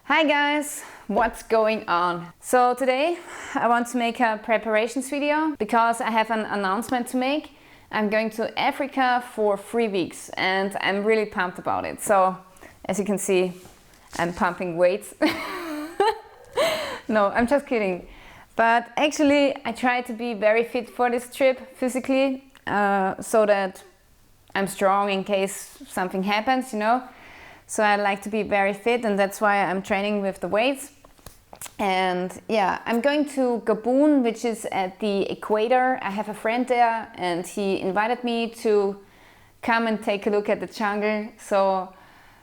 Hi guys, what's going on? So today I want to make a preparations video because I have an announcement to make. I'm going to Africa for 3 weeks and I'm really pumped about it. So as you can see, I'm pumping weights. No, I'm just kidding. But actually I try to be very fit for this trip physically so that I'm strong in case something happens, you know. So I like to be very fit and that's why I'm training with the weights. And yeah, I'm going to Gabon, which is at the equator. I have a friend there and he invited me to come and take a look at the jungle. So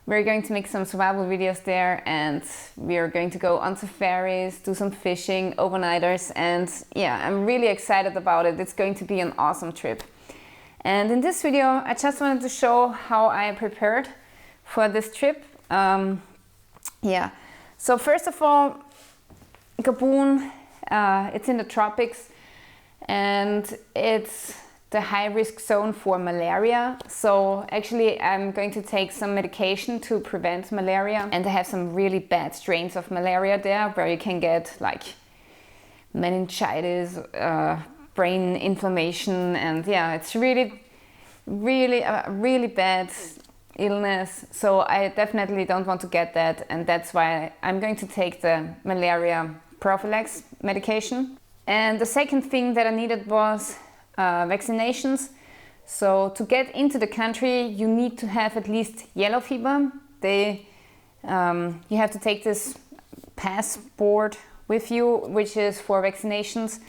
we're going to make some survival videos there and we're going to go on safaris, do some fishing, overnighters, and yeah, I'm really excited about it. It's going to be an awesome trip. And in this video, I just wanted to show how I prepared for this trip. Yeah, so first of all, Gabon, it's in the tropics and it's the high-risk zone for malaria. So actually I'm going to take some medication to prevent malaria, and they have some really bad strains of malaria there where you can get like meningitis, brain inflammation, and yeah, it's really bad illness. So I definitely don't want to get that, and that's why I'm going to take the malaria prophylaxis medication. And the second thing that I needed was vaccinations. So to get into the country you need to have at least yellow fever. You have to take this passport with you, which is for vaccinations,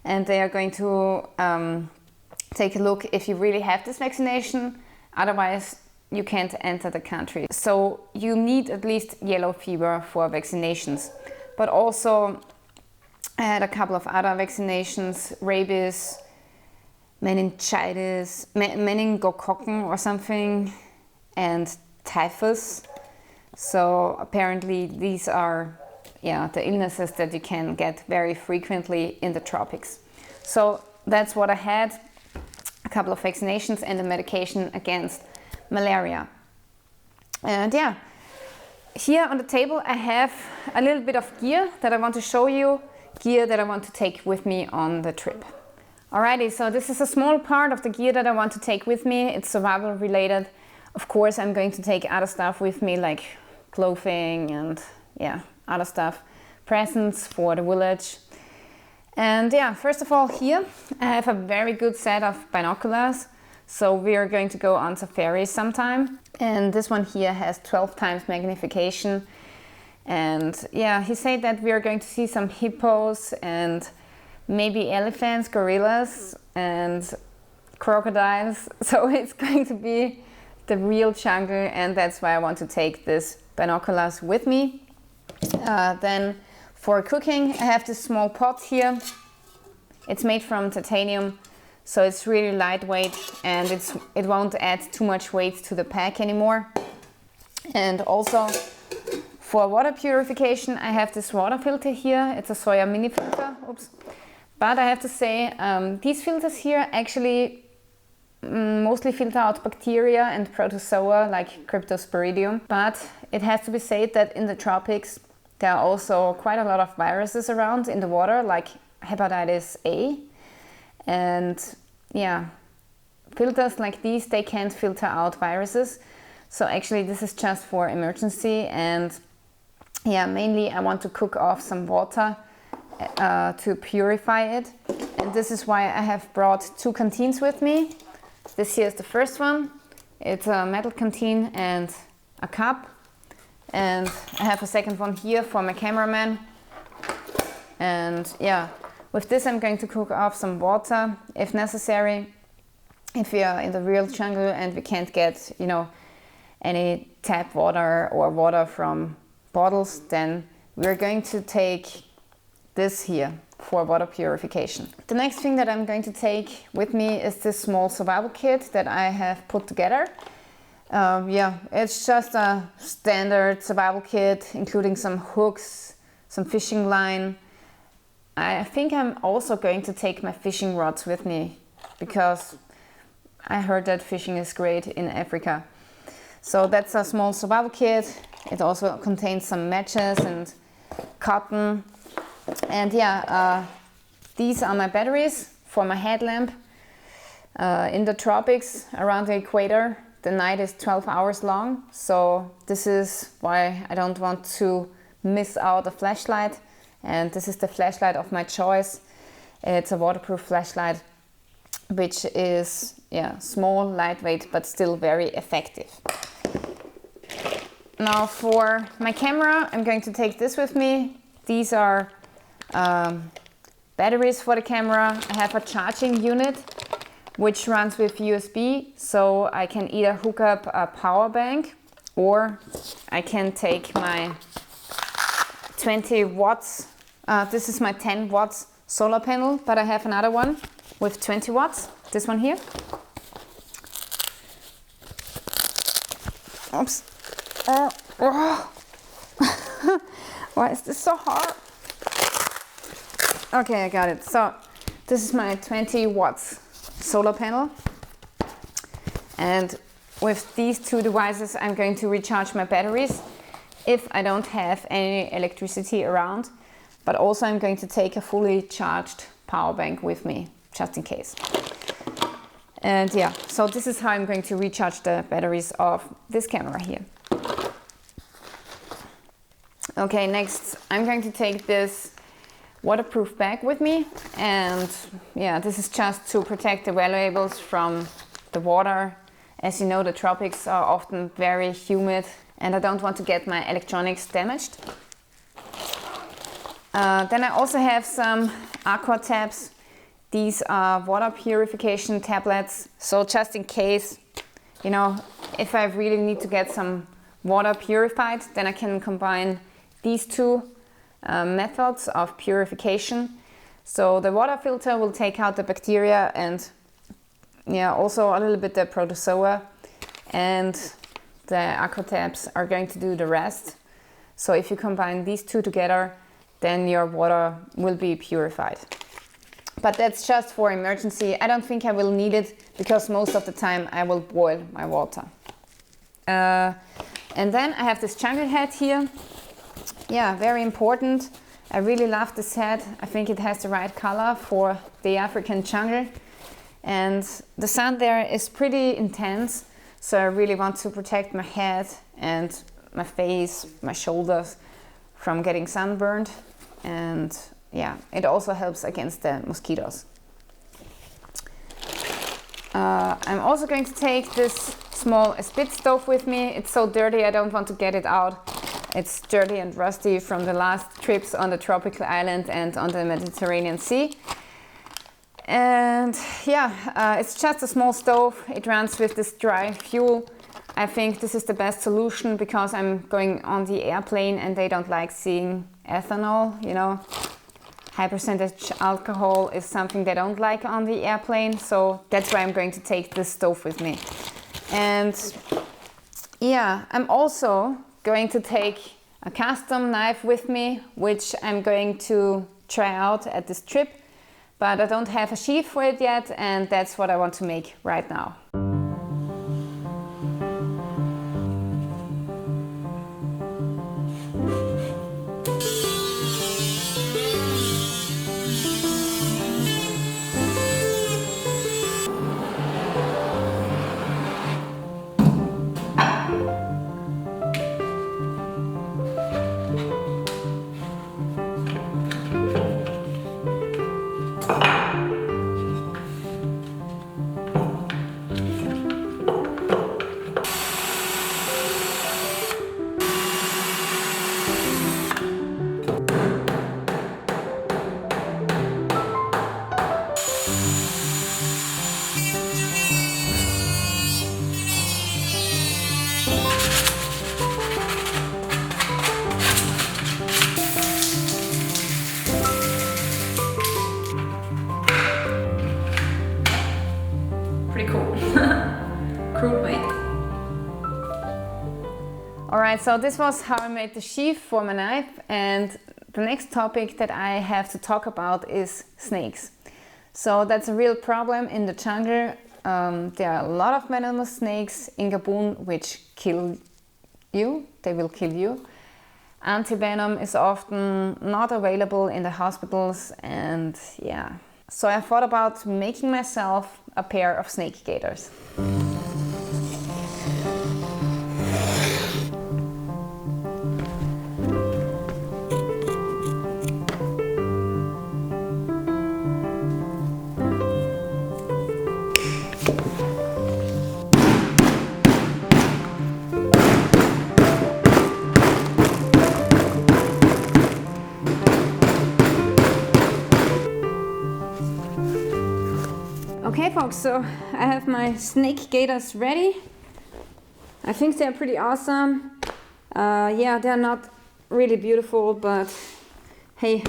and they are going to take a look if you really have this vaccination. Otherwise you can't enter the country. So you need at least yellow fever for vaccinations. But also I had a couple of other vaccinations: rabies, meningitis, meningococcus or something, and typhus. So apparently these are the illnesses that you can get very frequently in the tropics. So that's what I had: a couple of vaccinations and a medication against malaria. And yeah, here on the table I have a little bit of gear that I want to show you, gear that I want to take with me on the trip. Alrighty, so this is a small part of the gear that I want to take with me. It's survival related. Of course I'm going to take other stuff with me, like clothing and other stuff, presents for the village. And yeah, first of all, here I have a very good set of binoculars. So we are going to go on safari sometime, and this one here has 12 times magnification. And yeah, he said that we are going to see some hippos and maybe elephants, gorillas and crocodiles. So it's going to be the real jungle, and that's why I want to take this binoculars with me. Then for cooking I have this small pot here. It's made from titanium, so it's really lightweight and it won't add too much weight to the pack anymore. And also for water purification I have this water filter here. It's a soya mini filter. Oops. But I have to say, these filters here actually mostly filter out bacteria and protozoa like Cryptosporidium. But it has to be said that in the tropics there are also quite a lot of viruses around in the water, like hepatitis A. And yeah, filters like these, they can't filter out viruses. So actually this is just for emergency. And yeah, mainly I want to cook off some water to purify it. And this is why I have brought 2 canteens with me. This here is the first one. It's a metal canteen and a cup. And I have a second one here for my cameraman. And yeah, with this I'm going to cook off some water if necessary. If we are in the real jungle and we can't get, you know, any tap water or water from bottles, then we're going to take this here for water purification. The next thing that I'm going to take with me is this small survival kit that I have put together. It's just a standard survival kit, including some hooks, some fishing line. I think I'm also going to take my fishing rods with me because I heard that fishing is great in Africa. So that's a small survival kit. It also contains some matches and cotton. And yeah, these are my batteries for my headlamp. In the tropics around the equator, the night is 12 hours long, so this is why I don't want to miss out a flashlight, and this is the flashlight of my choice. It's a waterproof flashlight, which is small, lightweight, but still very effective. Now for my camera, I'm going to take this with me. These are batteries for the camera. I have a charging unit which runs with USB, so I can either hook up a power bank or I can take my 20 watts. This is my 10 watts solar panel, but I have another one with 20 watts. This one here. Oops. Oh. Why is this so hard? Okay, I got it. So this is my 20 watts solar panel, and with these two devices I'm going to recharge my batteries if I don't have any electricity around, but also I'm going to take a fully charged power bank with me just in case. And yeah, so this is how I'm going to recharge the batteries of this camera here. Okay, next I'm going to take this waterproof bag with me, and yeah, this is just to protect the valuables from the water. As you know, the tropics are often very humid and I don't want to get my electronics damaged. Then I also have some aqua tabs. These are water purification tablets, so just in case, you know, if I really need to get some water purified, then I can combine these two methods of purification. So the water filter will take out the bacteria and also a little bit the protozoa, and the aqua tabs are going to do the rest. So if you combine these two together, then your water will be purified. But that's just for emergency. I don't think I will need it because most of the time I will boil my water. And then I have this jungle hat here. Yeah, very important. I really love this hat. I think it has the right color for the African jungle. And the sun there is pretty intense, so I really want to protect my head and my face, my shoulders from getting sunburned. And yeah, it also helps against the mosquitoes. I'm also going to take this small spit stove with me. It's so dirty, I don't want to get it out. It's dirty and rusty from the last trips on the tropical island and on the Mediterranean Sea. And yeah, it's just a small stove. It runs with this dry fuel. I think this is the best solution because I'm going on the airplane and they don't like seeing ethanol, you know. High percentage alcohol is something they don't like on the airplane, so that's why I'm going to take this stove with me. And yeah, I'm also going to take a custom knife with me, which I'm going to try out at this trip, but I don't have a sheath for it yet, and that's what I want to make right now. Pretty cool. Crude weight. Alright, so this was how I made the sheath for my knife, and the next topic that I have to talk about is snakes. So that's a real problem in the jungle. There are a lot of venomous snakes in Gabon which kill you, they will kill you. Antivenom is often not available in the hospitals, and yeah. So I thought about making myself a pair of snake gaiters. Okay folks, so I have my snake gaiters ready. I think they're pretty awesome. Yeah, they're not really beautiful, but hey,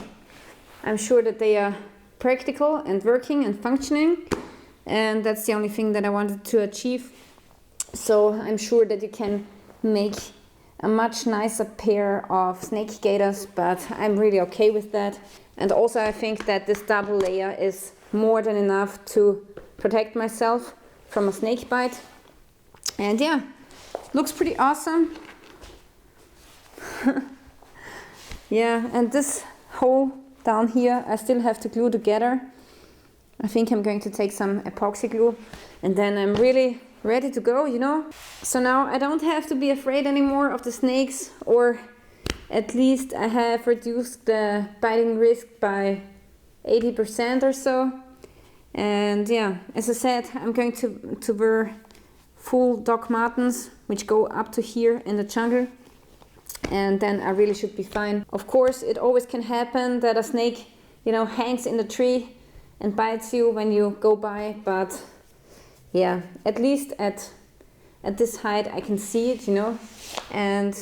I'm sure that they are practical and working and functioning, and that's the only thing that I wanted to achieve. So I'm sure that you can make a much nicer pair of snake gaiters, but I'm really okay with that. And also I think that this double layer is more than enough to protect myself from a snake bite. And yeah, looks pretty awesome. Yeah, and this hole down here I still have to glue together. I think I'm going to take some epoxy glue, and then I'm really ready to go, you know. So now I don't have to be afraid anymore of the snakes, or at least I have reduced the biting risk by 80% or so. And yeah, as I said, I'm going to wear full Doc Martens, which go up to here in the jungle, and then I really should be fine. Of course, it always can happen that a snake, you know, hangs in the tree and bites you when you go by, but yeah, at least at this height I can see it, you know, and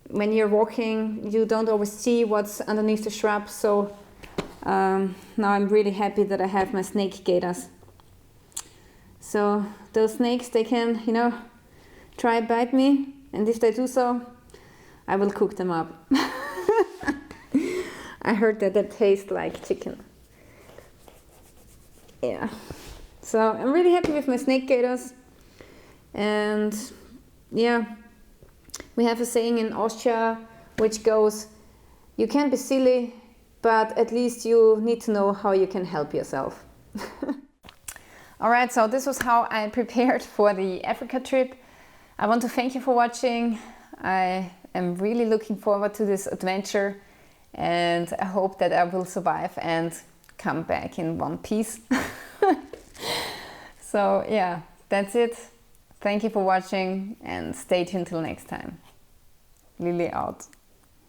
when you're walking you don't always see what's underneath the shrub. So now I'm really happy that I have my snake gaiters. So those snakes, they can, you know, try bite me, and if they do so, I will cook them up. I heard that they taste like chicken. Yeah. So I'm really happy with my snake gaiters. And yeah, we have a saying in Austria which goes, you can be silly, but at least you need to know how you can help yourself. Alright, so this was how I prepared for the Africa trip. I want to thank you for watching. I am really looking forward to this adventure, and I hope that I will survive and come back in one piece. So yeah, that's it. Thank you for watching, and stay tuned till next time. Lily out.